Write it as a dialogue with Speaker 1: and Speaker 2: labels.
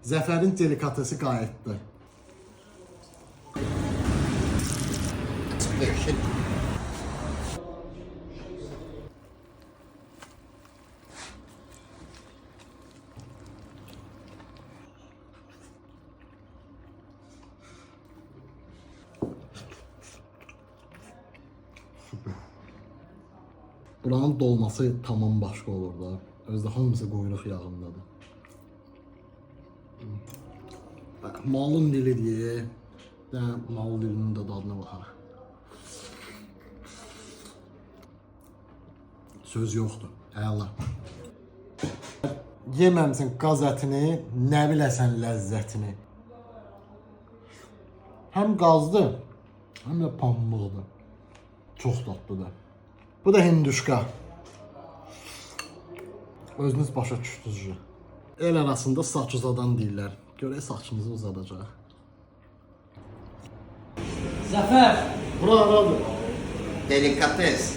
Speaker 1: Zəfərin delikatesi qayıtdı. Buranın dolması tamam başqa olur da. Özdə hamısı quyruq yağındadır. Malın dili diye. Mal dilinin de dadına baxaq. Söz yoxdur. Əla. Yeməmsin qaz ətini, nə biləsən ləzzətini. Həm qazdır, həm də pambıqdır. Çox dadlıdır. Bu da hinduşka. Özünüz başa düşdünüz. El arasında saç uzadan deyirlər. Görək saçımızı uzadacaq.
Speaker 2: Zafer!
Speaker 1: Bura haradır?
Speaker 3: Delikates.